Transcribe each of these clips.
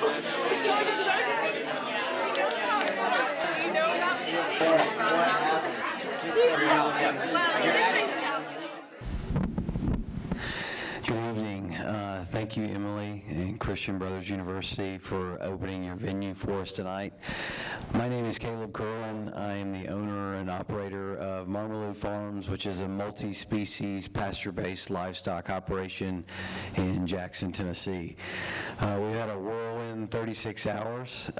Good evening. Thank you, Emily and Christian Brothers University, for opening your venue for us tonight. My name is Caleb Curlin. I am the owner and operator of Marmilu Farms, which is a multi-species pasture-based livestock operation in Jackson, Tennessee. We had a whirlwind 36 hours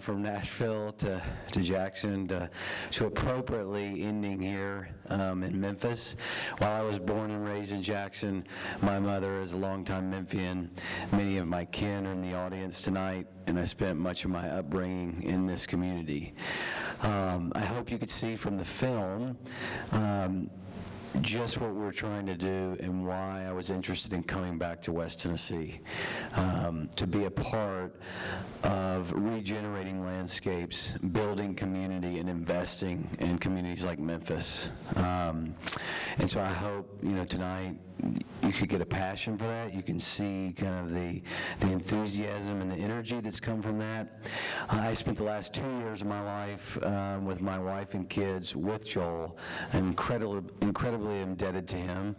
from Nashville to Jackson to appropriately ending here in Memphis. While I was born and raised in Jackson, my mother is a longtime Memphian. Many of my kin are in the audience tonight, and I spent much of my upbringing in this community. I hope you could see from the film just what we're trying to do and why I was interested in coming back to West Tennessee, to be a part of regenerating landscapes, building community, and investing in communities like Memphis. And so I hope, tonight you could get a passion for that. You can see kind of the enthusiasm and the energy that's come from that. I spent the last 2 years of my life with my wife and kids with Joel. I'm incredibly indebted to him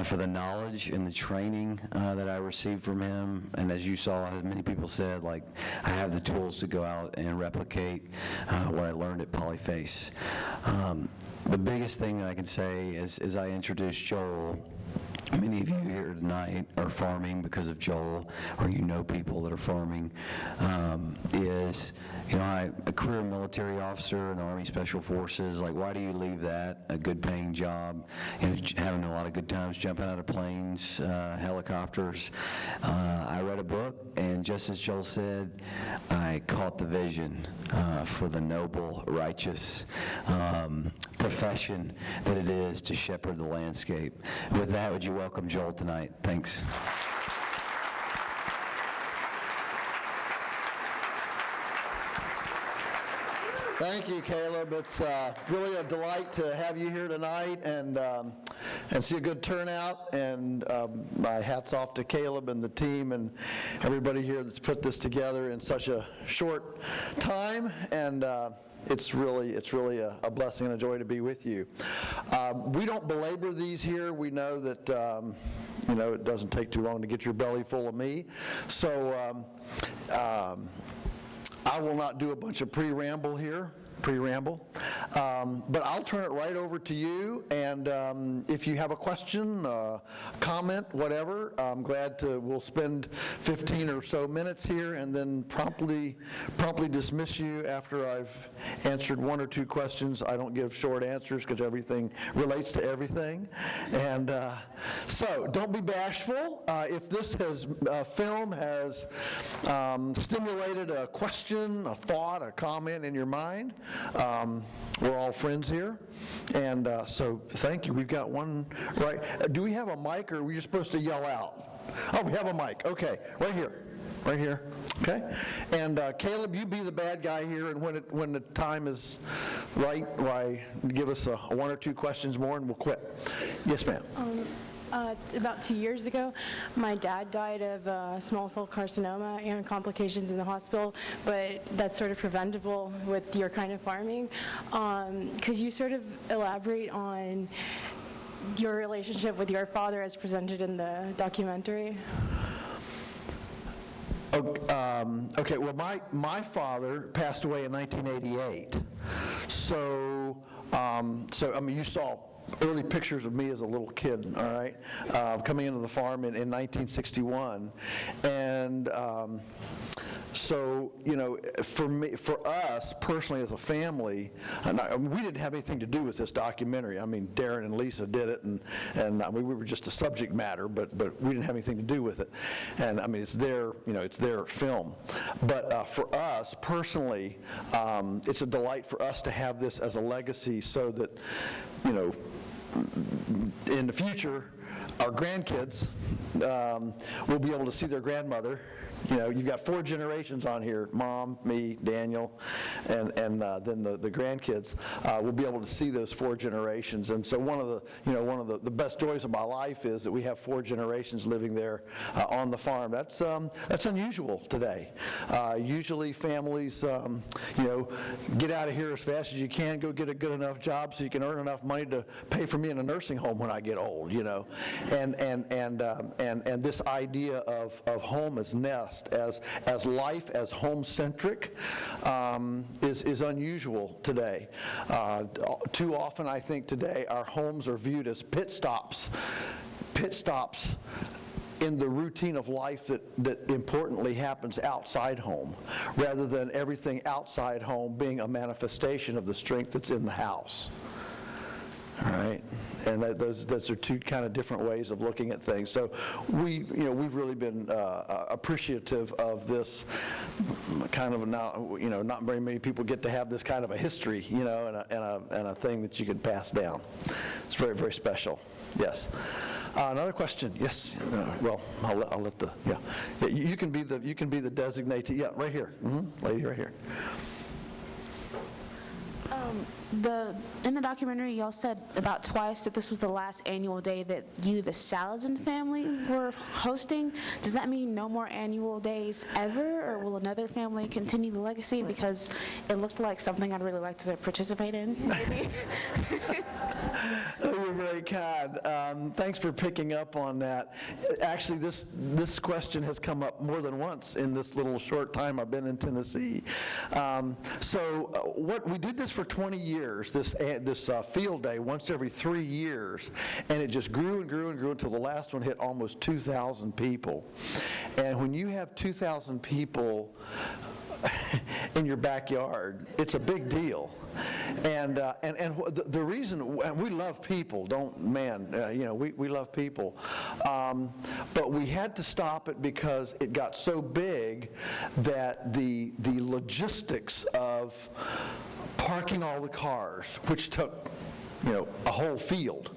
for the knowledge and the training that I received from him. And as you saw, as many people said, like, I have the tools to go out and replicate what I learned at Polyface. The biggest thing that I can say is, as I introduce Joel, many of you here tonight are farming because of Joel, or you know people that are farming, I'm a career military officer in the Army Special Forces. Like, why do you leave that, a good paying job, having a lot of good times, jumping out of planes, helicopters? I read a book, and just as Joel said, I caught the vision for the noble, righteous profession that it is to shepherd the landscape. With that, would you welcome Joel tonight? Thanks. Thank you, Caleb. It's really a delight to have you here tonight and see a good turnout. And my hat's off to Caleb and the team and everybody here that's put this together in such a short time. And it's really a blessing and a joy to be with you. We don't belabor these here. We know that it doesn't take too long to get your belly full of me. So I will not do a bunch of pre-ramble here. But I'll turn it right over to you, and if you have a question, comment, whatever, I'm glad we'll spend 15 or so minutes here and then promptly dismiss you after I've answered one or two questions. I don't give short answers because everything relates to everything. And so don't be bashful. If this film has stimulated a question, a thought, a comment in your mind, we're all friends here, and so thank you. We've got one right. Do we have a mic, or are we just supposed to yell out? Oh, we have a mic. Okay, right here. Okay, and Caleb, you be the bad guy here, and when the time is right, give us one or two questions more, and we'll quit. Yes, ma'am. About 2 years ago, my dad died of small cell carcinoma and complications in the hospital, but that's sort of preventable with your kind of farming. Could you sort of elaborate on your relationship with your father as presented in the documentary? Okay, well, my father passed away in 1988. So I mean, you saw early pictures of me as a little kid, all right, coming into the farm in 1961. And so, for us personally as a family, we didn't have anything to do with this documentary. I mean, Darren and Lisa did it, and we were just a subject matter, but we didn't have anything to do with it. And I mean, it's their film. But for us personally, it's a delight for us to have this as a legacy, so that, in the future, our grandkids will be able to see their grandmother. You know, you've got 4 generations on here: Mom, me, Daniel, and then the grandkids will be able to see those 4 generations. And so one of the best joys of my life is that we have 4 generations living there on the farm. That's unusual today. Usually families, get out of here as fast as you can, go get a good enough job so you can earn enough money to pay for me in a nursing home when I get old. And this idea of home as nest, as life, as home-centric, is unusual today. Too often, I think today, our homes are viewed as pit stops in the routine of life that importantly happens outside home, rather than everything outside home being a manifestation of the strength that's in the house. All right, and those are 2 kind of different ways of looking at things. So we've really been appreciative of this kind of now. Not very many people get to have this kind of a history, and a thing that you can pass down. It's very, very special. Yes. Another question. Yes. Well, I'll let the You can be the designatee. Yeah, right here. Lady right here. In the documentary, y'all said about twice that this was the last annual day that you, the Salatin family, were hosting. Does that mean no more annual days ever, or will another family continue the legacy? Because it looked like something I'd really like to participate in, maybe. You're very kind. Thanks for picking up on that. Actually, this question has come up more than once in this little short time I've been in Tennessee. What we did this for 20 years, this field day, once every 3 years, and it just grew and grew and grew until the last one hit almost 2,000 people. And when you have 2,000 people in your backyard, it's a big deal. And the reason, and we love people, we love people, but we had to stop it because it got so big that the logistics of parking all the cars, which took a whole field,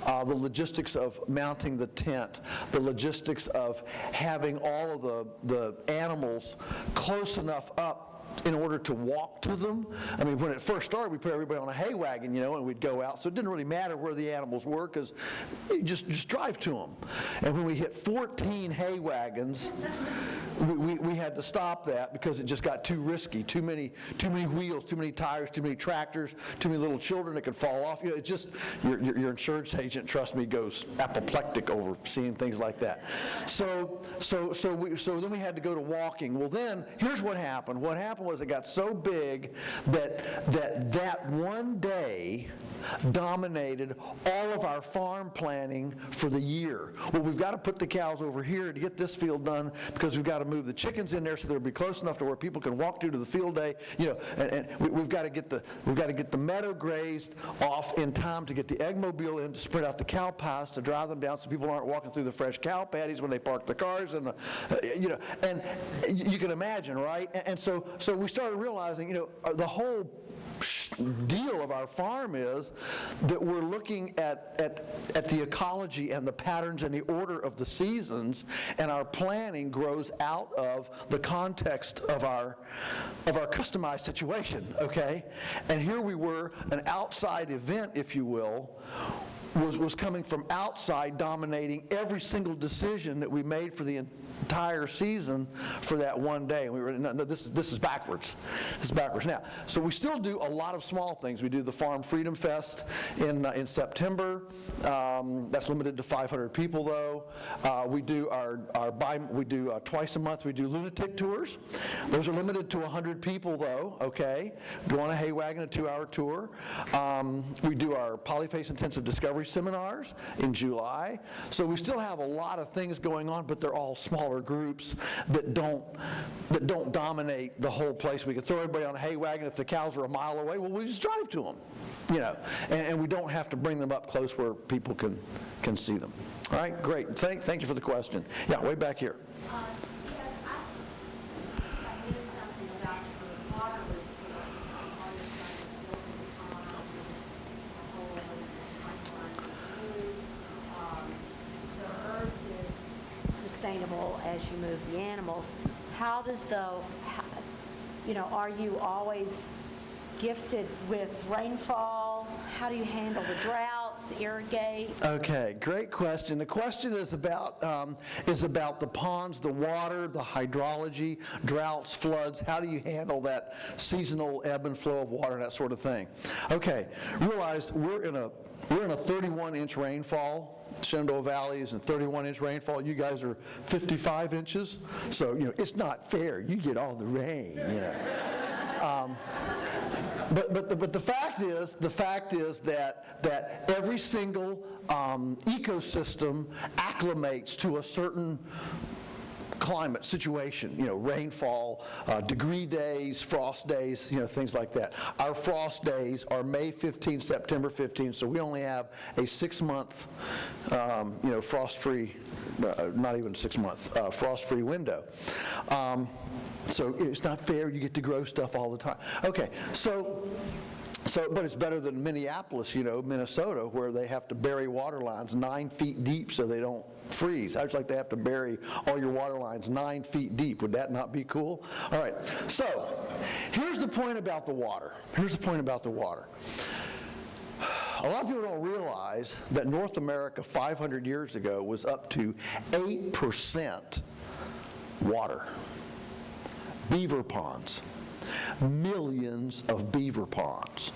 the logistics of mounting the tent, the logistics of having all of the animals close enough up in order to walk to them. I mean, when it first started, we put everybody on a hay wagon, and we'd go out. So it didn't really matter where the animals were, because you just drive to them. And when we hit 14 hay wagons, we had to stop that because it just got too risky. Too many wheels, too many tires, too many tractors, too many little children that could fall off. It just your insurance agent, trust me, goes apoplectic over seeing things like that. So then we had to go to walking. Well, then here's what happened. What happened was it got so big that one day dominated all of our farm planning for the year. Well, we've got to put the cows over here to get this field done because we've got to move the chickens in there so they'll be close enough to where people can walk to the field day. And we've got to get the meadow grazed off in time to get the eggmobile in to spread out the cow pies to dry them down so people aren't walking through the fresh cow patties when they park the cars and and you can imagine, right? And so we started realizing, the whole deal of our farm is that we're looking at the ecology and the patterns and the order of the seasons, and our planning grows out of the context of our customized situation, okay? And here we were, an outside event, if you will, was coming from outside, dominating every single decision that we made for the entire season for that one day. And we were, no, this is backwards. This is backwards. Now, so we still do a lot of small things. We do the Farm Freedom Fest in September. That's limited to 500 people, though. We do twice a month. We do lunatic tours. Those are limited to 100 people, though. Okay, go on a hay wagon, a 2-hour tour. We do our Polyface Intensive Discovery seminars in July. So we still have a lot of things going on, but they're all smaller groups that don't dominate the whole place. We can throw everybody on a hay wagon if the cows are a mile away. Well, we just drive to them, and we don't have to bring them up close where people can see them. All right, great. Thank you for the question. Yeah, way back here. sustainable as you move the animals. How does are you always gifted with rainfall? How do you handle the droughts, irrigate? Okay, great question. The question is about the ponds, the water, the hydrology, droughts, floods. How do you handle that seasonal ebb and flow of water, that sort of thing? Okay, realize we're in a 31-inch rainfall. Shenandoah Valley is in 31-inch rainfall. You guys are 55 inches, so it's not fair. You get all the rain. But the fact is that every single ecosystem acclimates to a certain climate situation, rainfall, degree days, frost days, things like that. Our frost days are May 15, September 15, so we only have a 6-month, frost-free, not even 6-month, frost-free window. So it's not fair. You get to grow stuff all the time. Okay, but it's better than Minneapolis, Minnesota, where they have to bury water lines 9 feet deep so they don't freeze. I just like to have to bury all your water lines 9 feet deep. Would that not be cool? All right, so here's the point about the water. A lot of people don't realize that North America 500 years ago was up to 8% water. Beaver ponds. Millions of beaver ponds.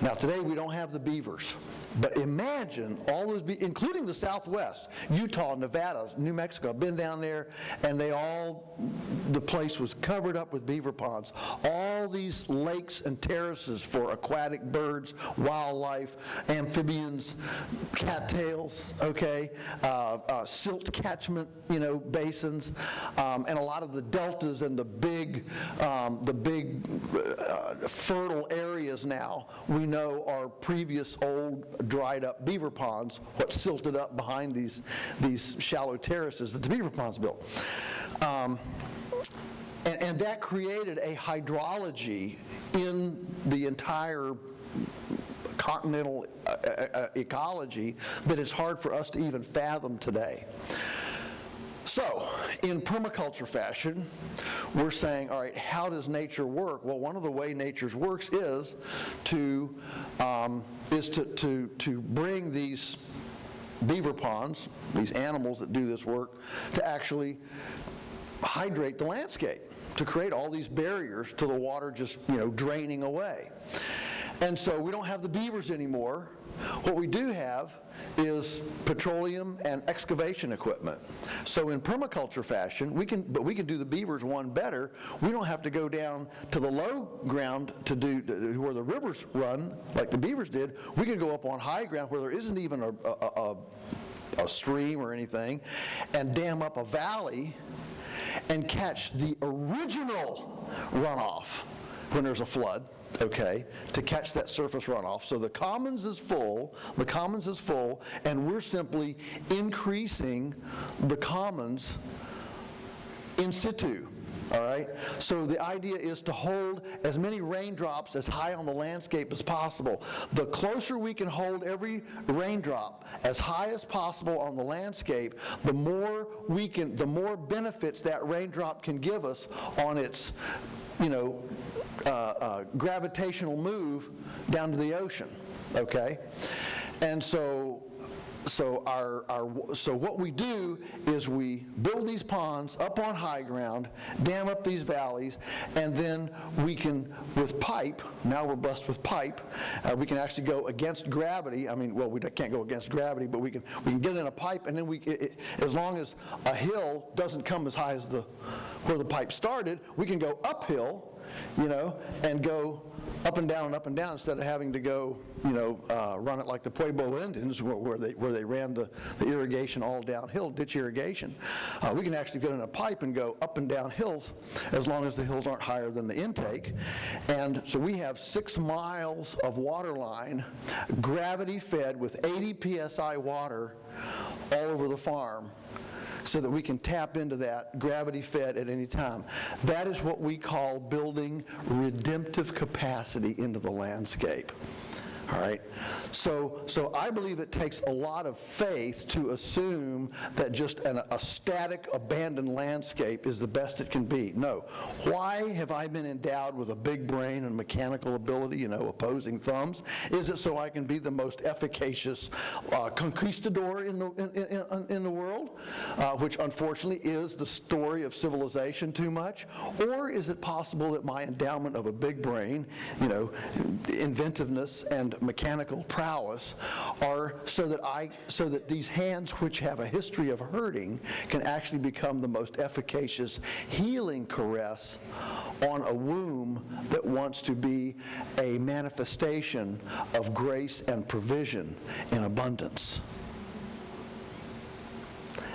Now today we don't have the beavers, but imagine all those, including the Southwest, Utah, Nevada, New Mexico. I've been down there, and the place was covered up with beaver ponds. All these lakes and terraces for aquatic birds, wildlife, amphibians, cattails, silt catchment, basins, and a lot of the deltas and the big fertile areas now we know are previous old dried up beaver ponds, what silted up behind these shallow terraces that the beaver ponds built. And that created a hydrology in the entire continental ecology that is hard for us to even fathom today. So, in permaculture fashion, we're saying, all right, how does nature work? Well, one of the way nature works is to bring these beaver ponds, these animals that do this work, to actually hydrate the landscape, to create all these barriers to the water just, draining away. And so we don't have the beavers anymore. What we do have is petroleum and excavation equipment. So in permaculture fashion, we can do the beavers one better. We don't have to go down to the low ground to where the rivers run, like the beavers did. We can go up on high ground where there isn't even a stream or anything, and dam up a valley and catch the original runoff when there's a flood. To catch that surface runoff. So the commons is full, and we're simply increasing the commons in situ. All right? So the idea is to hold as many raindrops as high on the landscape as possible. The closer we can hold every raindrop as high as possible on the landscape, the more benefits that raindrop can give us on its, gravitational move down to the ocean. And so what we do is we build these ponds up on high ground, dam up these valleys, and then we can, with pipe, now we're blessed with pipe, we can actually go against gravity. We can't go against gravity, but we can get in a pipe, and then as long as a hill doesn't come as high as where the pipe started, we can go uphill, and go up and down instead of having to go, run it like the Pueblo Indians where they ran the irrigation all downhill, ditch irrigation. We can actually get in a pipe and go up and down hills as long as the hills aren't higher than the intake. And so we have 6 miles of water line, gravity fed with 80 psi water all over the farm, so that we can tap into that gravity fed at any time. That is what we call building redemptive capacity into the landscape. All right? So I believe it takes a lot of faith to assume that just a static, abandoned landscape is the best it can be. No. Why have I been endowed with a big brain and mechanical ability, opposing thumbs? Is it so I can be the most efficacious conquistador in the world, which unfortunately is the story of civilization too much? Or is it possible that my endowment of a big brain, inventiveness and mechanical prowess are so that these hands, which have a history of hurting, can actually become the most efficacious healing caress on a womb that wants to be a manifestation of grace and provision in abundance.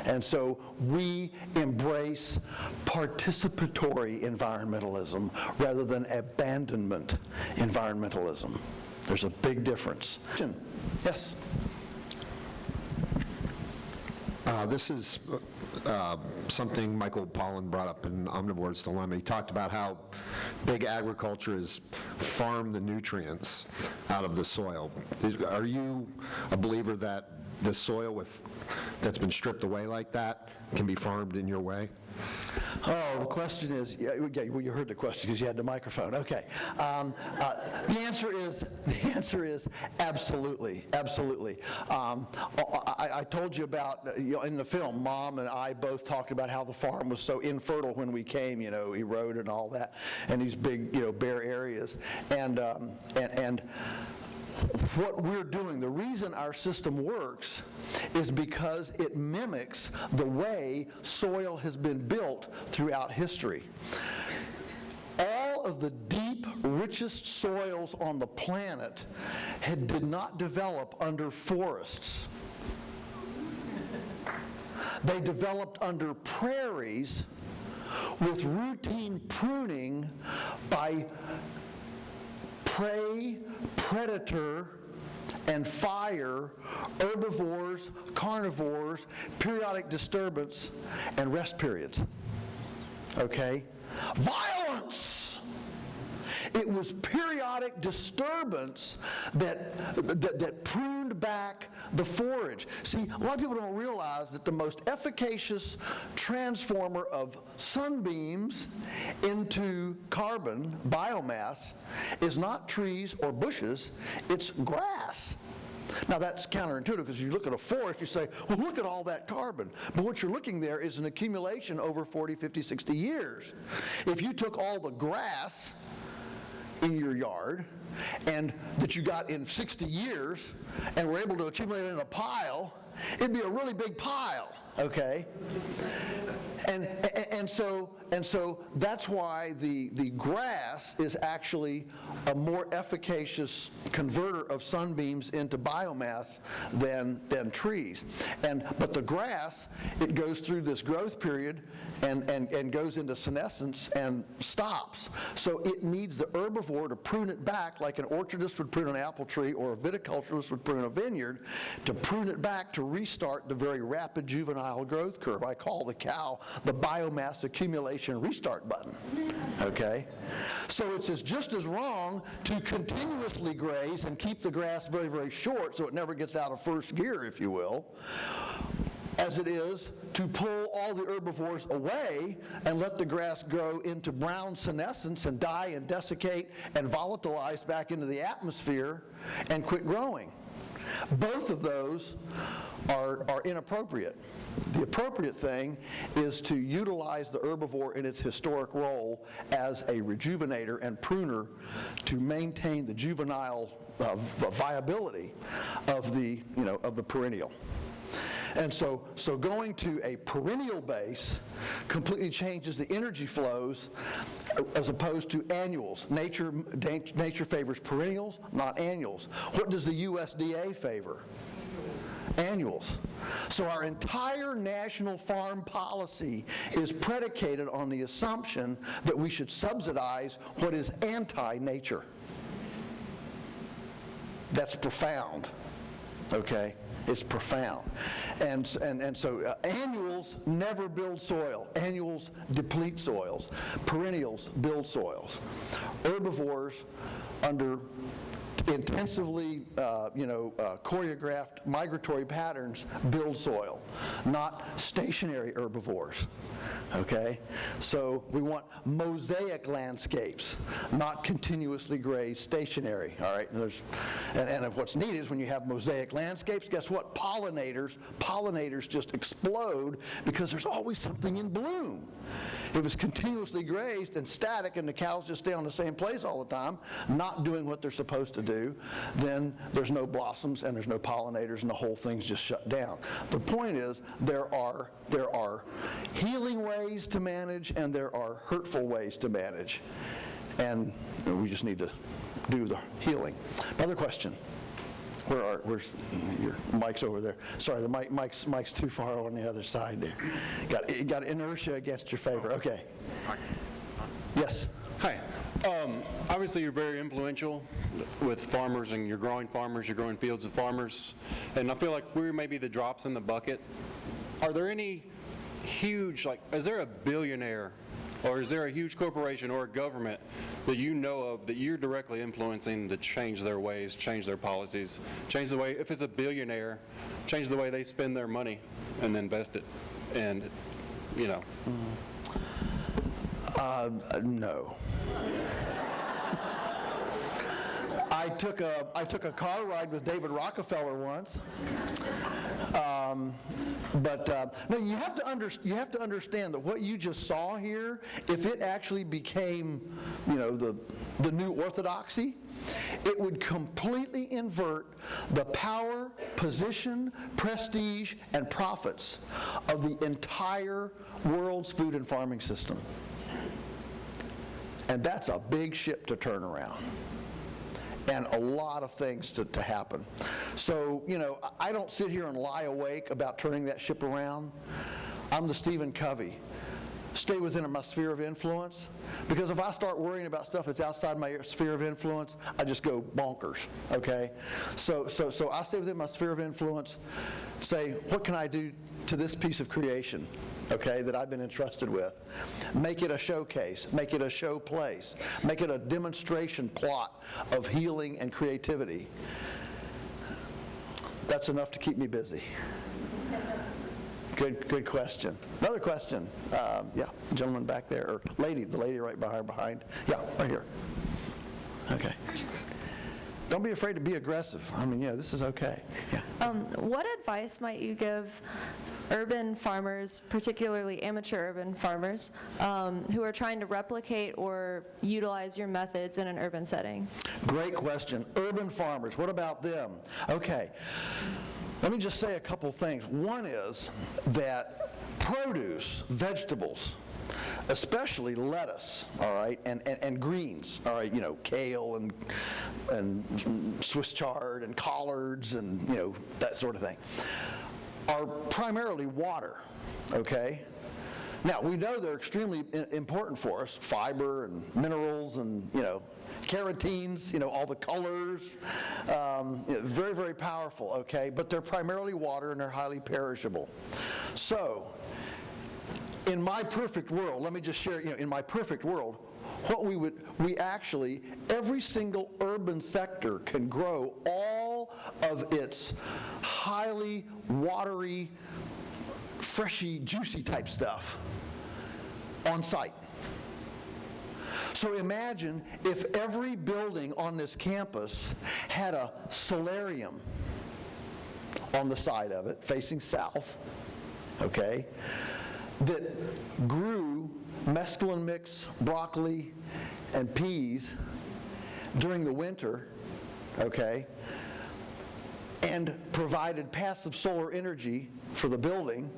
And so we embrace participatory environmentalism rather than abandonment environmentalism. There's a big difference. Yes? This is something Michael Pollan brought up in Omnivore's Dilemma. He talked about how big agriculture is farm the nutrients out of the soil. Are you a believer that the soil that's been stripped away like that can be farmed in your way? Oh, the question is, well, you heard the question because you had the microphone. Okay. The answer is absolutely, absolutely. I told you about, in the film, Mom and I both talked about how the farm was so infertile when we came, eroded and all that, and these big, bare areas. And what we're doing, the reason our system works is because it mimics the way soil has been built throughout history. All of the deep, richest soils on the planet did not develop under forests. They developed under prairies with routine pruning by prey, predator, and fire, herbivores, carnivores, periodic disturbance, and rest periods. Okay? Violence! It was periodic disturbance that pruned back the forage. See, a lot of people don't realize that the most efficacious transformer of sunbeams into carbon, biomass, is not trees or bushes, it's grass. Now that's counterintuitive because you look at a forest, you say, well, look at all that carbon. But what you're looking there is an accumulation over 40, 50, 60 years. If you took all the grass in your yard and that you got in 60 years and were able to accumulate it in a pile, it'd be a really big pile, okay? And so that's why the grass is actually a more efficacious converter of sunbeams into biomass than trees. But the grass, it goes through this growth period and goes into senescence and stops. So it needs the herbivore to prune it back like an orchardist would prune an apple tree or a viticulturist would prune a vineyard, to prune it back to restart the very rapid juvenile growth curve. I call the cow the biomass accumulation restart button, okay? So it's just as wrong to continuously graze and keep the grass very, very short so it never gets out of first gear, if you will, as it is to pull all the herbivores away and let the grass grow into brown senescence and die and desiccate and volatilize back into the atmosphere and quit growing. Both of those are inappropriate. The appropriate thing is to utilize the herbivore in its historic role as a rejuvenator and pruner to maintain the juvenile viability of the perennial. And so going to a perennial base completely changes the energy flows as opposed to annuals. Nature favors perennials, not annuals. What does the USDA favor? Annuals. So our entire national farm policy is predicated on the assumption that we should subsidize what is anti-nature. That's profound, okay? It's profound. And so annuals never build soil. Annuals deplete soils. Perennials build soils. Herbivores, under intensively, choreographed migratory patterns build soil, not stationary herbivores, okay? So we want mosaic landscapes, not continuously grazed stationary, all right? And what's neat is when you have mosaic landscapes, guess what? Pollinators just explode because there's always something in bloom. If it's continuously grazed and static and the cows just stay on the same place all the time, not doing what they're supposed to do, then there's no blossoms and there's no pollinators and the whole thing's just shut down. The point is there are healing ways to manage and there are hurtful ways to manage. And we just need to do the healing. Another question. Where's your mic's over there? Sorry, the mic's too far on the other side there. You got inertia against your favor. Okay. Yes. Hi. Obviously, you're very influential with farmers, and you're growing fields of farmers, and I feel like we're maybe the drops in the bucket. Are there any huge, is there a billionaire, or is there a huge corporation or a government that you know of that you're directly influencing to change their ways, change their policies, change the way, if it's a billionaire, change the way they spend their money and invest it, and, No. I took a car ride with David Rockefeller once, no. You have to understand that what you just saw here, if it actually became, the new orthodoxy, it would completely invert the power, position, prestige, and profits of the entire world's food and farming system. And that's a big ship to turn around. And a lot of things to happen. So, I don't sit here and lie awake about turning that ship around. I'm the Stephen Covey. Stay within my sphere of influence, because if I start worrying about stuff that's outside my sphere of influence, I just go bonkers, okay? So I stay within my sphere of influence, say, what can I do to this piece of creation, okay, that I've been entrusted with? Make it a showcase, make it a show place, make it a demonstration plot of healing and creativity. That's enough to keep me busy. Good question. Another question. Yeah, gentleman back there, or lady, the lady right behind. Yeah, right here. Okay. Don't be afraid to be aggressive. This is okay. Yeah. What advice might you give urban farmers, particularly amateur urban farmers, who are trying to replicate or utilize your methods in an urban setting? Great question. Urban farmers, what about them? Okay. Let me just say a couple things. One is that produce, vegetables, especially lettuce, all right, and greens, all right, kale and Swiss chard and collards and, that sort of thing, are primarily water, okay? Now, we know they're extremely important for us, fiber and minerals and, carotenes, all the colors, very, very powerful, okay? But they're primarily water and they're highly perishable. So, in my perfect world, let me just share, in my perfect world, every single urban sector can grow all of its highly watery, freshy, juicy type stuff on site. So imagine if every building on this campus had a solarium on the side of it, facing south, okay, that grew mesclun mix, broccoli, and peas during the winter, okay, and provided passive solar energy for the building,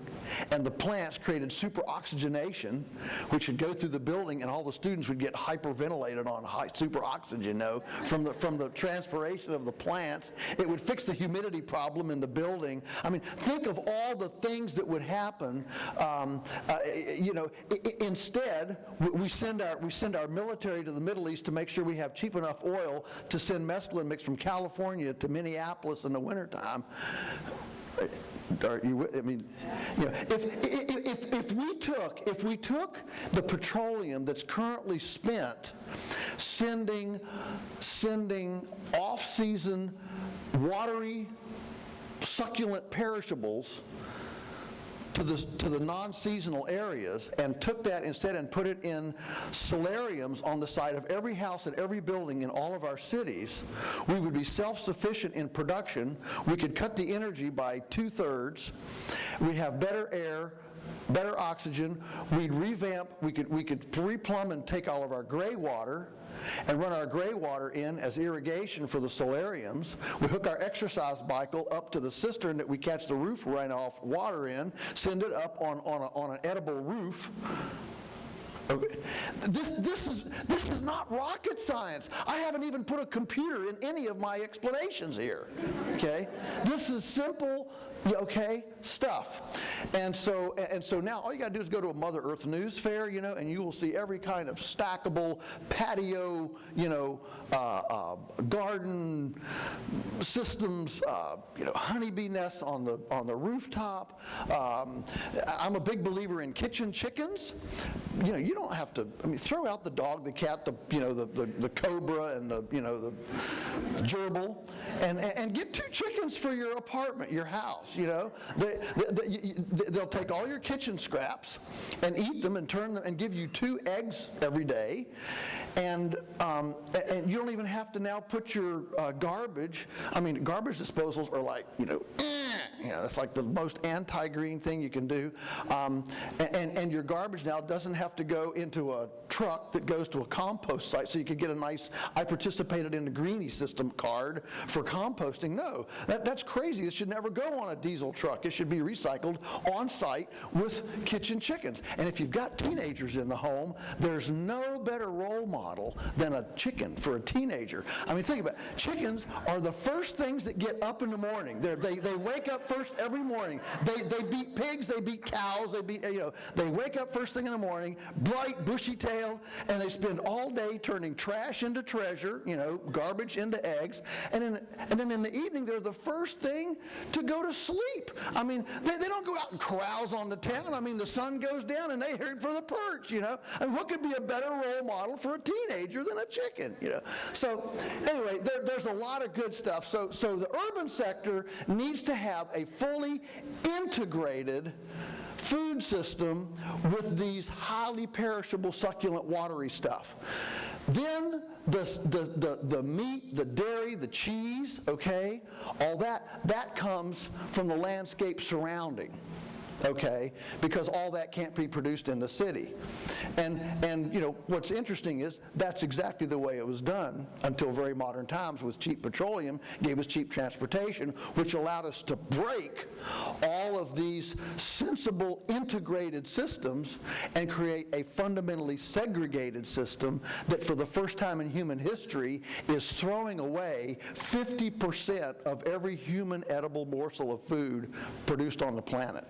and the plants created super oxygenation, which would go through the building, and all the students would get hyperventilated on super oxygen, from the transpiration of the plants. It would fix the humidity problem in the building. Think of all the things that would happen. Instead, we send our military to the Middle East to make sure we have cheap enough oil to send mesclun mix from California to Minneapolis in the wintertime. Are you, I mean, you know, if we took the petroleum that's currently spent sending off-season watery, succulent perishables to the non-seasonal areas and took that instead and put it in solariums on the side of every house and every building in all of our cities, we would be self-sufficient in production. We could cut the energy by 2/3. We'd have better air, better oxygen. We'd revamp. We could replumb and take all of our gray water and run our gray water in as irrigation for the solariums. We hook our exercise bike up to the cistern that we catch the roof runoff water in, send it up on an edible roof. Okay. This is not rocket science. I haven't even put a computer in any of my explanations here. Okay? This is simple, okay, stuff. And so now all you got to do is go to a Mother Earth news fair, you know, and you will see every kind of stackable patio, you know, garden systems, you know, honeybee nests on the rooftop. I'm a big believer in kitchen chickens. You know, you don't have to, I mean, throw out the dog, the cat, the cobra, and the gerbil, and get 2 chickens for your apartment, your house, you know. They'll take all your kitchen scraps and eat them and turn them and give you 2 eggs every day, and you don't even have to now put your garbage. I mean, garbage disposals are like, you know, it's like the most anti-green thing you can do, and your garbage now doesn't have to go into a truck that goes to a compost site so you could get a nice I participated in the Greenie system card for composting. No, that's crazy. It should never go on a diesel truck. It should be recycled on site with kitchen chickens. And if you've got teenagers in the home, there's no better role model than a chicken for a teenager. I mean, think about it. Chickens are the first things that get up in the morning. They wake up first every morning. They beat pigs, they beat cows, they wake up first thing in the morning, bright, bushy-tailed, and they spend all day turning trash into treasure, you know, garbage into eggs, and then in the evening they're the first thing to go to sleep. I mean, they don't go out and carouse on the town. I mean, the sun goes down and they head for the perch, you know. And what could be a better role model for a teenager than a chicken, you know? So anyway, there's a lot of good stuff. So the urban sector needs to have a fully integrated food system with these highly perishable, succulent, watery stuff. Then the meat, the dairy, the cheese, okay, all that comes from the landscape surrounding. Okay, because all that can't be produced in the city. And you know, what's interesting is that's exactly the way it was done until very modern times with cheap petroleum, gave us cheap transportation, which allowed us to break all of these sensible integrated systems and create a fundamentally segregated system that for the first time in human history is throwing away 50% of every human edible morsel of food produced on the planet.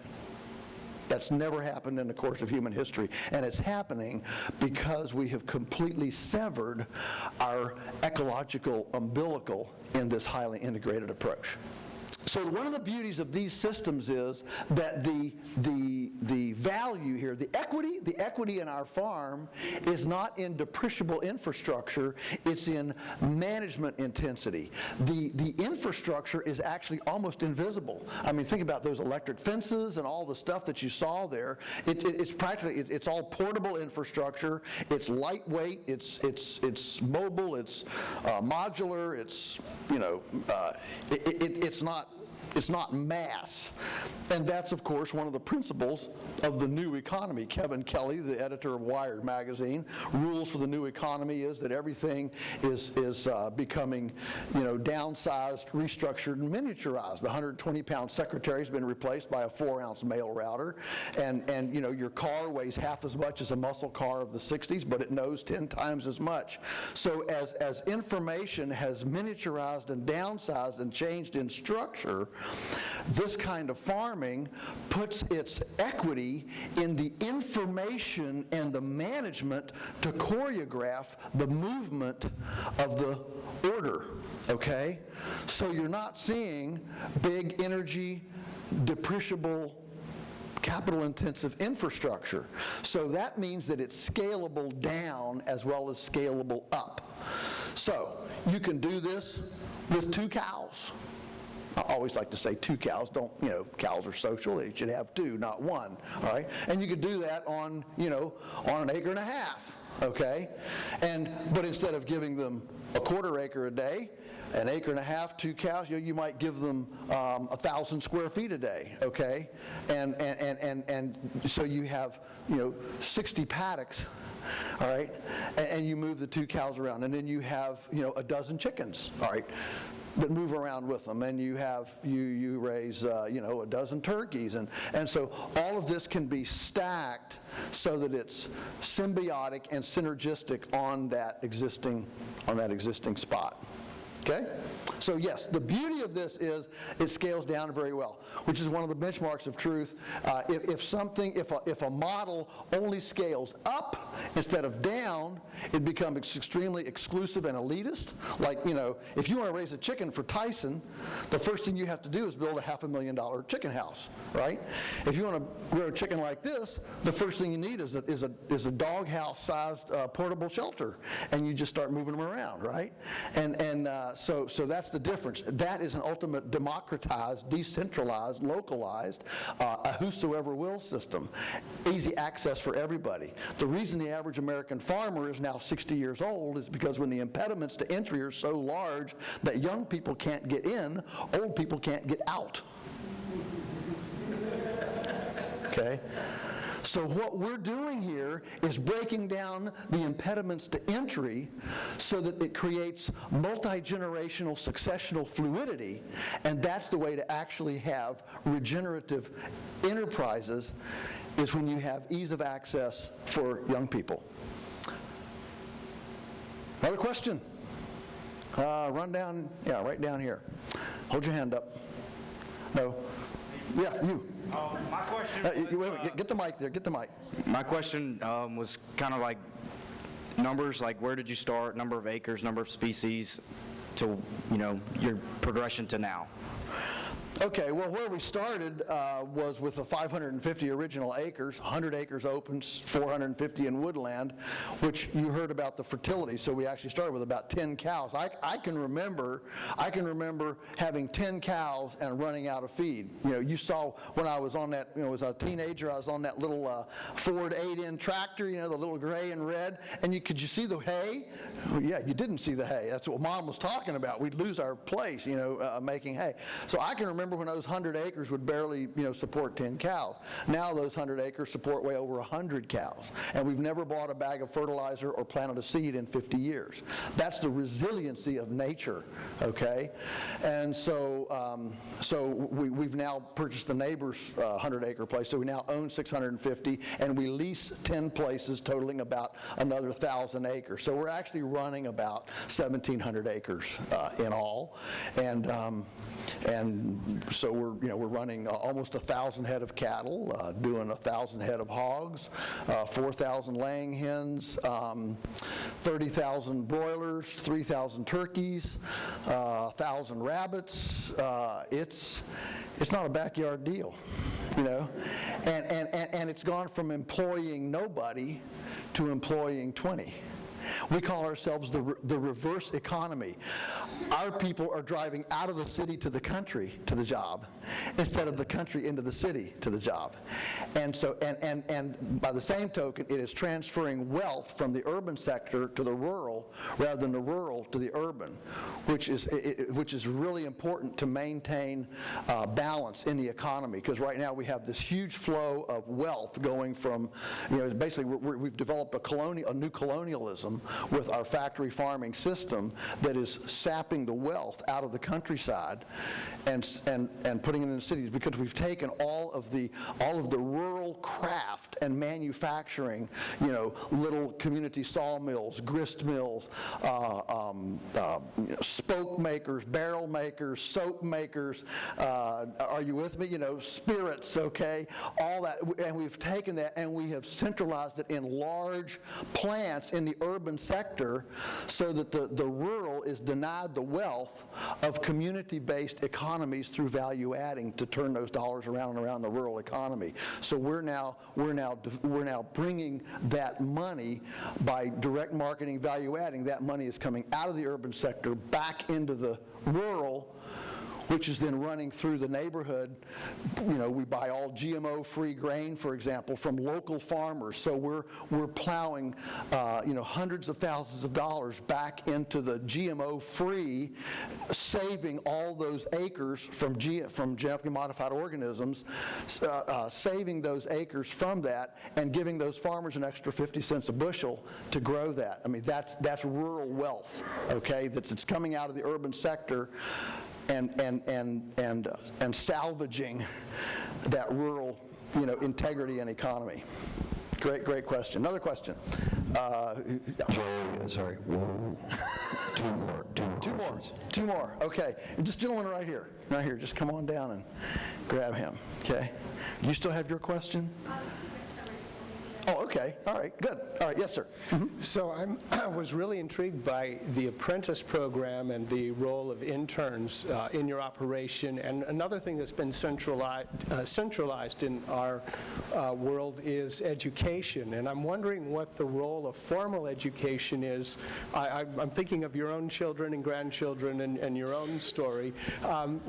That's never happened in the course of human history. And it's happening because we have completely severed our ecological umbilical in this highly integrated approach. So one of the beauties of these systems is that the value here, the equity in our farm is not in depreciable infrastructure, it's in management intensity. The infrastructure is actually almost invisible. I mean, think about those electric fences and all the stuff that you saw there. It's practically, it's all portable infrastructure, it's lightweight, it's mobile, it's modular, it's, you know, it's not mass. And that's, of course, one of the principles of the new economy. Kevin Kelly, the editor of Wired magazine, rules for the new economy is that everything is becoming, you know, downsized, restructured, and miniaturized. The 120-pound secretary has been replaced by a 4-ounce mail router. And you know, your car weighs half as much as a muscle car of the 60s, but it knows 10 times as much. So as information has miniaturized and downsized and changed in structure, this kind of farming puts its equity in the information and the management to choreograph the movement of the order, okay? So you're not seeing big energy depreciable, capital-intensive infrastructure. So that means that it's scalable down as well as scalable up. So you can do this with 2 cows. I always like to say 2 cows. Don't, cows are social. They should have 2, not 1, all right? And you could do that on, on 1.5 acres, okay? But instead of giving them a 1/4 acre a day, 1.5 acres, 2 cows, you might give them 1,000 square feet a day, okay? And so you have, 60 paddocks, all right? And you move the 2 cows around, and then you have, a dozen chickens, all right, that move around with them, and you have you raise a dozen turkeys, and so all of this can be stacked so that it's symbiotic and synergistic on that existing spot. Okay? So yes, the beauty of this is it scales down very well, which is one of the benchmarks of truth. If a model only scales up instead of down, it becomes extremely exclusive and elitist. Like, if you want to raise a chicken for Tyson, the first thing you have to do is build a $500,000 chicken house, right? If you want to grow a chicken like this, the first thing you need is a doghouse-sized portable shelter, and you just start moving them around, right? So that's the difference. That is an ultimate democratized, decentralized, localized, a whosoever will system. Easy access for everybody. The reason the average American farmer is now 60 years old is because when the impediments to entry are so large that young people can't get in, old people can't get out. Okay? So what we're doing here is breaking down the impediments to entry so that it creates multi-generational successional fluidity, and that's the way to actually have regenerative enterprises, is when you have ease of access for young people. Another question? Run down, right down here. Hold your hand up. No. Yeah, you. My question get the mic there, get the mic. My question was kind of like numbers, like where did you start, number of acres, number of species, to, your progression to now? Okay, well, where we started was with the 550 original acres, 100 acres open, 450 in woodland, which you heard about the fertility. So we actually started with about 10 cows. I can remember having 10 cows and running out of feed. You saw when I was on that, as a teenager, I was on that little Ford 8-in tractor, the little gray and red, and could you see the hay? Well, yeah, you didn't see the hay. That's what Mom was talking about. We'd lose our place, making hay. So I can remember when those 100 acres would barely, support 10 cows. Now those 100 acres support way over 100 cows. And we've never bought a bag of fertilizer or planted a seed in 50 years. That's the resiliency of nature, okay? And so we've now purchased the neighbor's 100-acre place, so we now own 650, and we lease 10 places totaling about another 1,000 acres. So we're actually running about 1,700 acres in all. And so we're running almost 1,000 head of cattle, doing 1,000 head of hogs, 4,000 laying hens, 30,000 broilers, 3,000 turkeys, 1,000 rabbits. It's not a backyard deal, and it's gone from employing nobody to employing 20. We call ourselves the reverse economy. Our people are driving out of the city to the country to the job, instead of the country into the city to the job. And so, and by the same token, it is transferring wealth from the urban sector to the rural, rather than the rural to the urban, which is really important to maintain balance in the economy. Because right now we have this huge flow of wealth going from, basically we've developed a new colonialism with our factory farming system that is sapping the wealth out of the countryside and putting it in the cities, because we've taken all of the rural craft and manufacturing, little community sawmills, grist mills, spoke makers, barrel makers, soap makers, are you with me? Spirits, okay? All that, and we've taken that and we have centralized it in large plants in the urban urban sector so that the rural is denied the wealth of community-based economies through value adding to turn those dollars around and around the rural economy. So we're now bringing that money by direct marketing, value adding. That money is coming out of the urban sector back into the rural, which is then running through the neighborhood. We buy all GMO-free grain, for example, from local farmers. So we're plowing, hundreds of thousands of dollars back into the GMO-free, saving all those acres from genetically modified organisms, saving those acres from that, and giving those farmers an extra 50 cents a bushel to grow that. I mean, that's rural wealth, okay? It's coming out of the urban sector. And salvaging that rural, integrity and economy. Great question. Another question. Joey, sorry, whoa. Two more. Okay. And this gentleman right here. Just come on down and grab him. Okay. You still have your question? Oh, okay. All right. Good. All right. Yes, sir. Mm-hmm. So I was really intrigued by the apprentice program and the role of interns in your operation. And another thing that's been centralized in our world is education. And I'm wondering what the role of formal education is. I'm thinking of your own children and grandchildren and your own story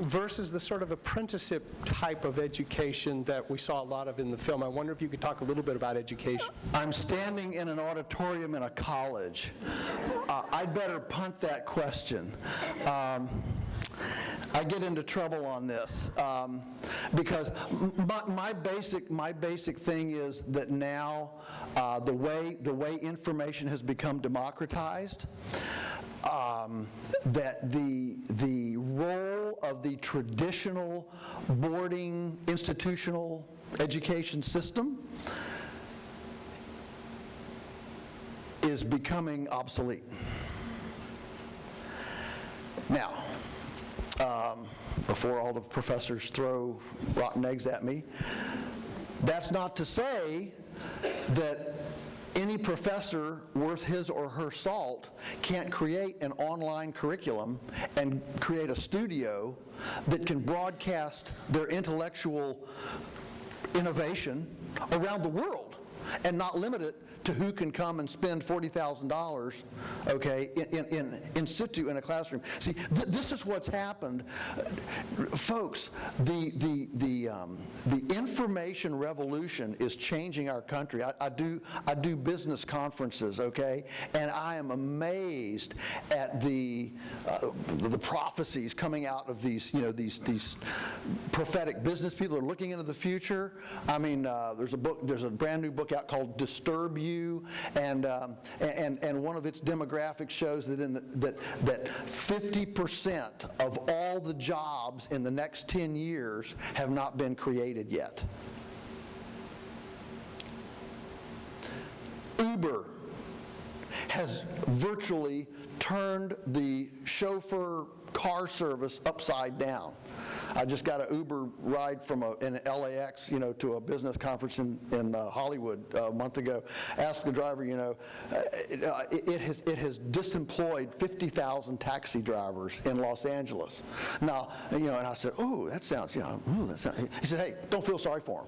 versus the sort of apprenticeship type of education that we saw a lot of in the film. I wonder if you could talk a little bit about education. I'm standing in an auditorium in a college. I'd better punt that question. I get into trouble on this because my basic thing is that now the way information has become democratized, that the role of the traditional boarding institutional education system is becoming obsolete. Now, before all the professors throw rotten eggs at me, that's not to say that any professor worth his or her salt can't create an online curriculum and create a studio that can broadcast their intellectual innovation around the world and not limit it to who can come and spend $40,000, okay, in situ in a classroom. See, this is what's happened, folks. The information revolution is changing our country. I do business conferences, okay, and I am amazed at the prophecies coming out of these prophetic business people who are looking into the future. I mean, there's a brand new book out called Disturb You. And one of its demographics shows that that 50% of all the jobs in the next 10 years have not been created yet. Uber has virtually turned the chauffeur car service upside down. I just got an Uber ride from in LAX, to a business conference in Hollywood a month ago. Asked the driver, it has disemployed 50,000 taxi drivers in Los Angeles. Now, and I said, that sounds. He said, hey, don't feel sorry for him.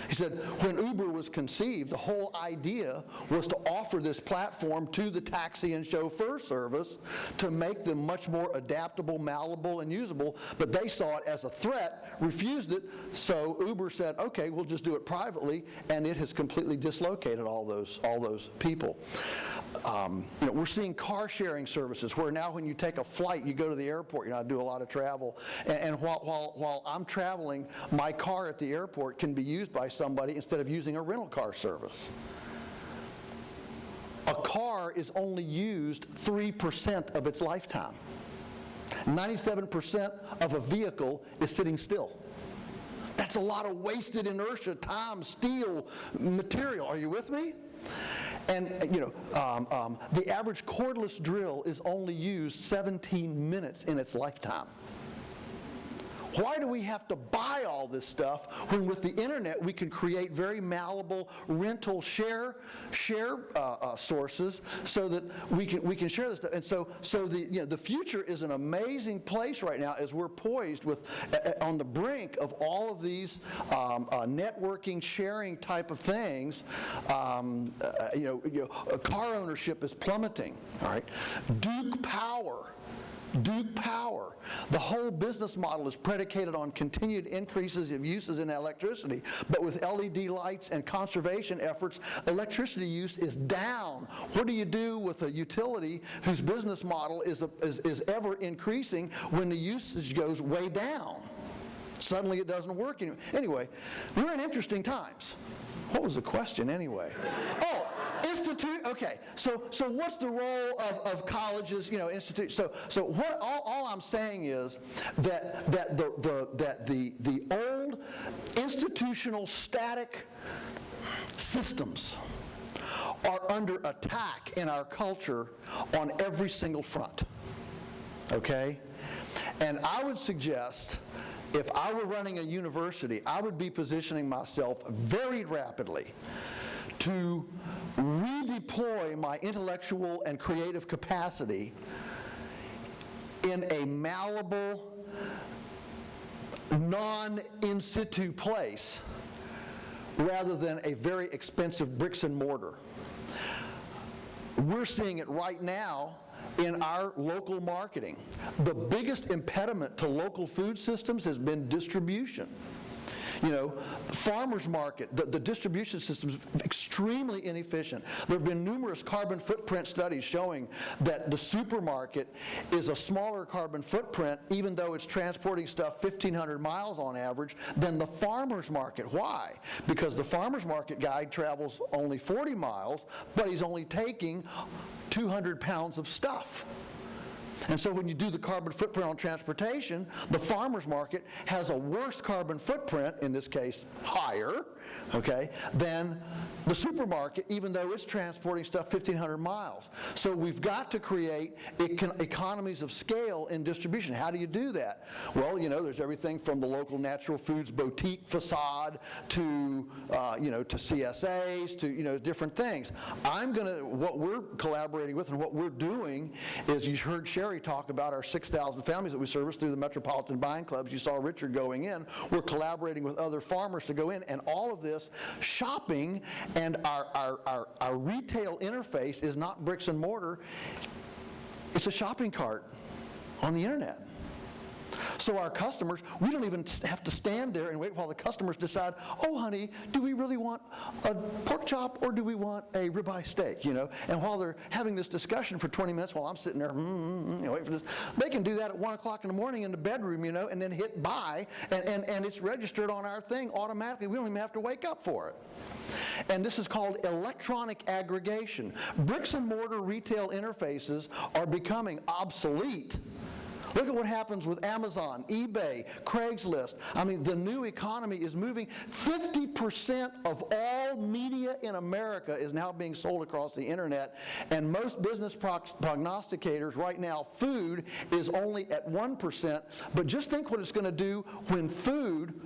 He said, when Uber was conceived, the whole idea was to offer this platform to the taxi and chauffeur service to make them much more adaptable, malleable, and usable, but they saw it as a threat, refused it, so Uber said, okay, we'll just do it privately, and it has completely dislocated all those people. We're seeing car sharing services where now when you take a flight, you go to the airport. I do a lot of travel, and while I'm traveling, my car at the airport can be used by somebody instead of using a rental car service. A car is only used 3% of its lifetime. 97% of a vehicle is sitting still. That's a lot of wasted inertia, time, steel, material. Are you with me? And, the average cordless drill is only used 17 minutes in its lifetime. Why do we have to buy all this stuff when with the internet we can create very malleable rental share sources so that we can share this stuff? And so the future is an amazing place right now as we're poised with on the brink of all of these networking, sharing type of things. Car ownership is plummeting. All right, Duke Power. The whole business model is predicated on continued increases of uses in electricity. But with LED lights and conservation efforts, electricity use is down. What do you do with a utility whose business model is ever increasing when the usage goes way down? Suddenly it doesn't work anymore. Anyway, we're in interesting times. What was the question anyway? Oh, institute. Okay, so what's the role of colleges? Institute. So what? All I'm saying is that the old institutional static systems are under attack in our culture on every single front. Okay, and I would suggest, if I were running a university, I would be positioning myself very rapidly to redeploy my intellectual and creative capacity in a malleable, non-in situ place rather than a very expensive bricks and mortar. We're seeing it right now in our local marketing. The biggest impediment to local food systems has been distribution. Farmers market, the distribution system is extremely inefficient. There have been numerous carbon footprint studies showing that the supermarket is a smaller carbon footprint, even though it's transporting stuff 1,500 miles on average, than the farmer's market. Why? Because the farmer's market guy travels only 40 miles, but he's only taking 200 pounds of stuff. And so when you do the carbon footprint on transportation, the farmer's market has a worse carbon footprint, in this case higher, okay, than the supermarket, even though it's transporting stuff 1,500 miles. So we've got to create economies of scale in distribution. How do you do that? Well, there's everything from the local natural foods boutique facade to CSAs to, different things. What we're collaborating with and what we're doing is, you heard Sherry talk about our 6,000 families that we service through the Metropolitan Buying Clubs. You saw Richard going in. We're collaborating with other farmers to go in, and all of this shopping and our retail interface is not bricks and mortar. It's a shopping cart on the internet. So our customers, we don't even have to stand there and wait while the customers decide, oh honey, do we really want a pork chop or do we want a ribeye steak, And while they're having this discussion for 20 minutes while I'm sitting there, waiting for this, they can do that at 1 o'clock in the morning in the bedroom, and then hit buy, and it's registered on our thing automatically. We don't even have to wake up for it. And this is called electronic aggregation. Bricks and mortar retail interfaces are becoming obsolete. Look at what happens with Amazon, eBay, Craigslist. The new economy is moving. 50% of all media in America is now being sold across the internet, and most business prognosticators right now, food is only at 1%. But just think what it's going to do when food,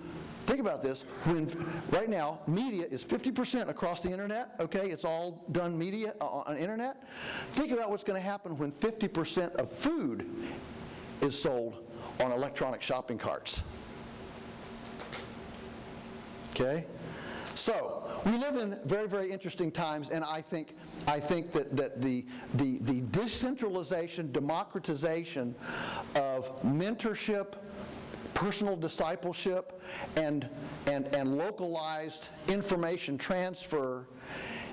think about this, when right now media is 50% across the internet, okay, it's all done media on internet. Think about what's going to happen when 50% of food is sold on electronic shopping carts. Okay? So, we live in very, very interesting times, and I think that the decentralization, democratization of mentorship, personal discipleship, and localized information transfer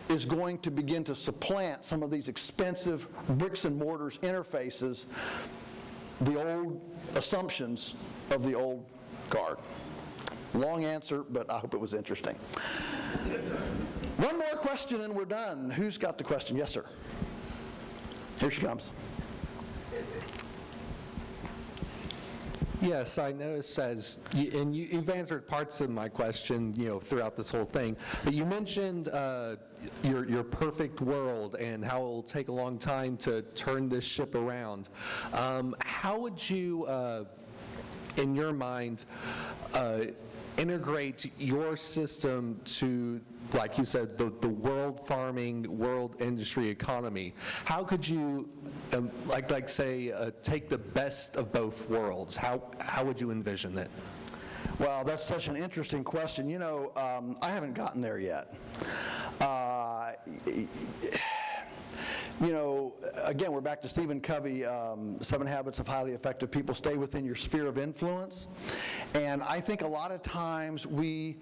is going to begin to supplant some of these expensive bricks and mortars interfaces, the old assumptions of the old guard. Long answer, but I hope it was interesting. One more question and we're done. Who's got the question? Yes, sir. Here she comes. Yes, I noticed you've answered parts of my question, throughout this whole thing. But you mentioned your perfect world and how it will take a long time to turn this ship around. How would you in your mind, integrate your system to, like you said, the world farming, world industry economy? How could you, take the best of both worlds? How would you envision it? Well, that's such an interesting question. You know, I haven't gotten there yet. You know, again, we're back to Stephen Covey, 7 Habits of Highly Effective People. Stay within your sphere of influence. And I think a lot of times we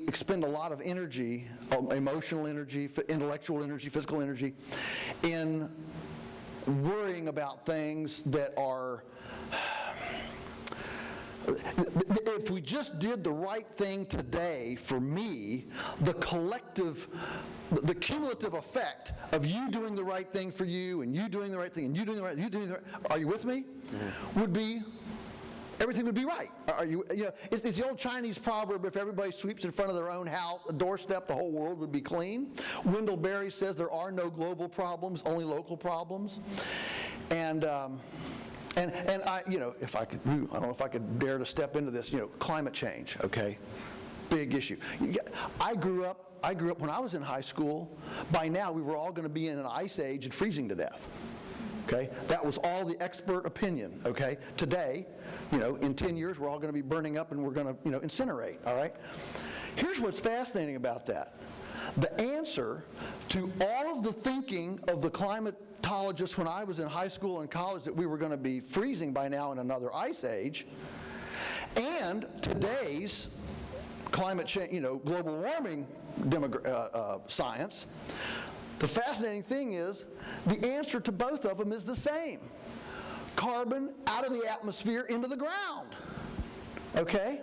expend a lot of energy, emotional energy, intellectual energy, physical energy, in worrying about things that are... If we just did the right thing today, for me, the cumulative effect of you doing the right thing for you, and you doing the right thing, and you doing the right, are you with me? Mm-hmm. Would be, everything would be right. Are you know, it's the old Chinese proverb, if everybody sweeps in front of their own house, a doorstep, the whole world would be clean. Wendell Berry says there are no global problems, only local problems. And I, you know, if I could, I don't know if I could dare to step into this, you know, climate change, okay? Big issue. I grew up when I was in high school. By now, we were all going to be in an ice age and freezing to death. Okay? That was all the expert opinion, okay? Today, you know, in 10 years, we're all going to be burning up and we're going to, you know, incinerate, all right? Here's what's fascinating about that. The answer to all of the thinking of the climatologists when I was in high school and college that we were going to be freezing by now in another ice age, and today's climate change, you know, global warming science, the fascinating thing is the answer to both of them is the same. Carbon out of the atmosphere into the ground. Okay?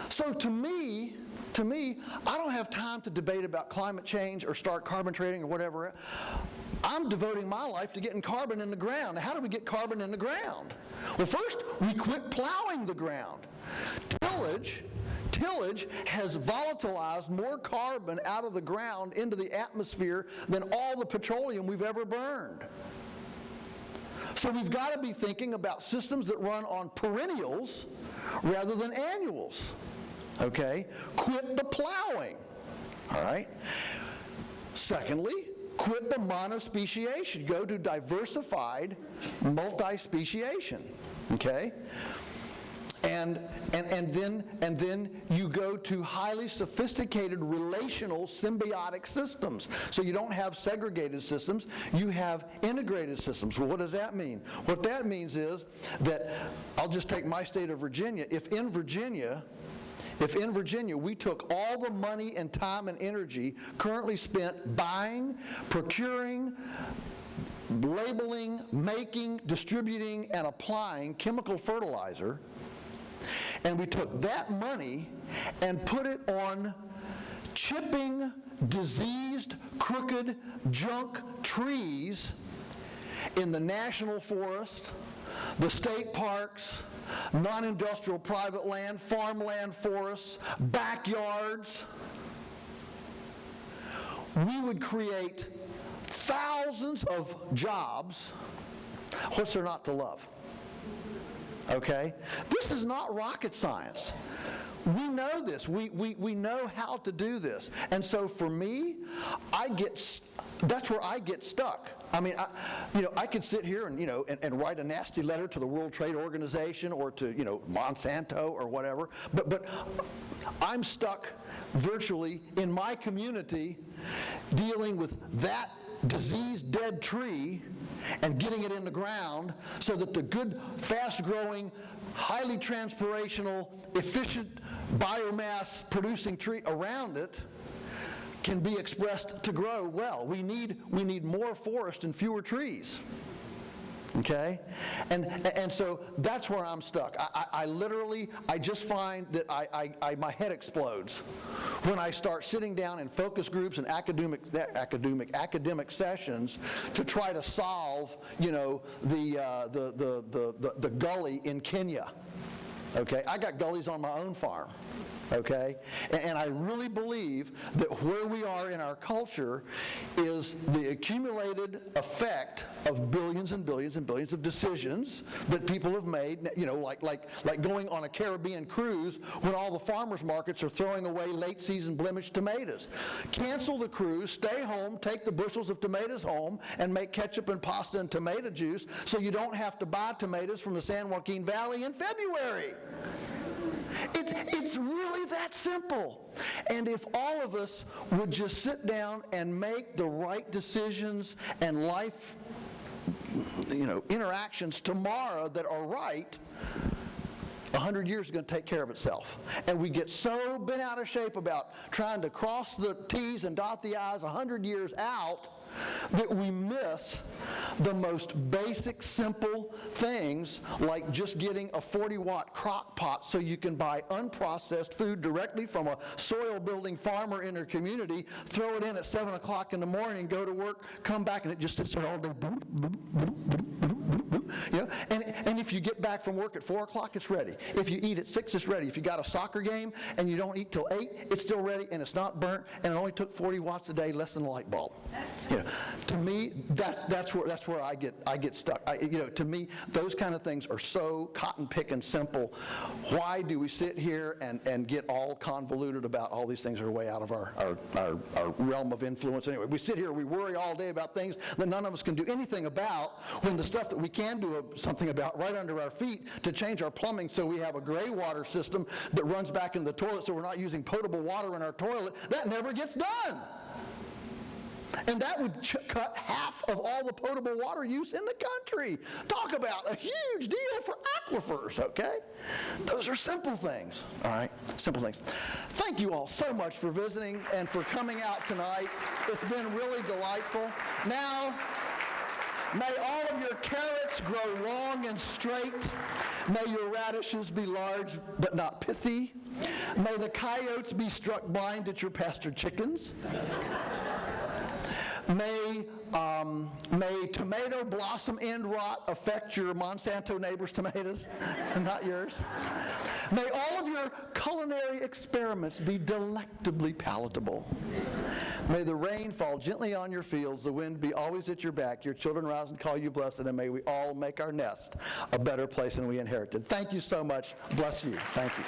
So to me, I don't have time to debate about climate change or start carbon trading or whatever. I'm devoting my life to getting carbon in the ground. Now, how do we get carbon in the ground? Well, first, we quit plowing the ground. Tillage has volatilized more carbon out of the ground into the atmosphere than all the petroleum we've ever burned. So we've got to be thinking about systems that run on perennials rather than annuals. Okay? Quit the plowing. All right? Secondly, quit the monospeciation. Go to diversified multi-speciation. Okay? And then you go to highly sophisticated relational symbiotic systems. So you don't have segregated systems, you have integrated systems. Well, what does that mean? What that means is that, I'll just take my state of Virginia. If in Virginia we took all the money and time and energy currently spent buying, procuring, labeling, making, distributing, and applying chemical fertilizer, and we took that money and put it on chipping diseased, crooked, junk trees in the national forest, the state parks, non-industrial private land, farmland forests, backyards, we would create thousands of jobs. What's there not to love? Okay? This is not rocket science. We know this. We know how to do this. And so for me, that's where I get stuck. I mean, I could sit here and write a nasty letter to the World Trade Organization or to, Monsanto or whatever, but I'm stuck virtually in my community dealing with that diseased dead tree and getting it in the ground so that the good, fast-growing, highly transpirational, efficient biomass producing tree around it can be expressed to grow well. We need more forest and fewer trees. Okay? And so that's where I'm stuck. I just find that my head explodes when I start sitting down in focus groups and academic sessions to try to solve, the gully in Kenya. Okay? I got gullies on my own farm. okay? And I really believe that where we are in our culture is the accumulated effect of billions and billions and billions of decisions that people have made, you know, like going on a Caribbean cruise when all the farmers markets are throwing away late season blemished tomatoes. Cancel the cruise, stay home, take the bushels of tomatoes home, and make ketchup and pasta and tomato juice so you don't have to buy tomatoes from the San Joaquin Valley in February. It's really that simple. And if all of us would just sit down and make the right decisions and life, you know, interactions tomorrow that are right, 100 years is going to take care of itself. And we get so bent out of shape about trying to cross the T's and dot the I's 100 years out that we miss the most basic, simple things like just getting a 40-watt crock pot so you can buy unprocessed food directly from a soil-building farmer in your community, throw it in at 7 o'clock in the morning, go to work, come back, and it just sits there all day. You know? And if you get back from work at 4 o'clock, it's ready. If you eat at 6, it's ready. If you got a soccer game and you don't eat till 8, it's still ready, and it's not burnt, and it only took 40 watts a day, less than a light bulb. You know, to me, that's where I get stuck. You know, to me, those kind of things are so cotton-picking simple. Why do we sit here and get all convoluted about all these things are way out of our realm of influence? Anyway, we sit here, we worry all day about things that none of us can do anything about, when the stuff that we can do something about right under our feet to change our plumbing so we have a gray water system that runs back into the toilet so we're not using potable water in our toilet, that never gets done. And that would cut half of all the potable water use in the country. Talk about a huge deal for aquifers, okay? Those are simple things, all right? Simple things. Thank you all so much for visiting and for coming out tonight. It's been really delightful. Now, may all of your carrots grow long and straight. May your radishes be large but not pithy. May the coyotes be struck blind at your pastured chickens. May tomato blossom end rot affect your Monsanto neighbor's tomatoes, not yours. May all of your culinary experiments be delectably palatable. May the rain fall gently on your fields, the wind be always at your back, your children rise and call you blessed, and may we all make our nest a better place than we inherited. Thank you so much. Bless you. Thank you.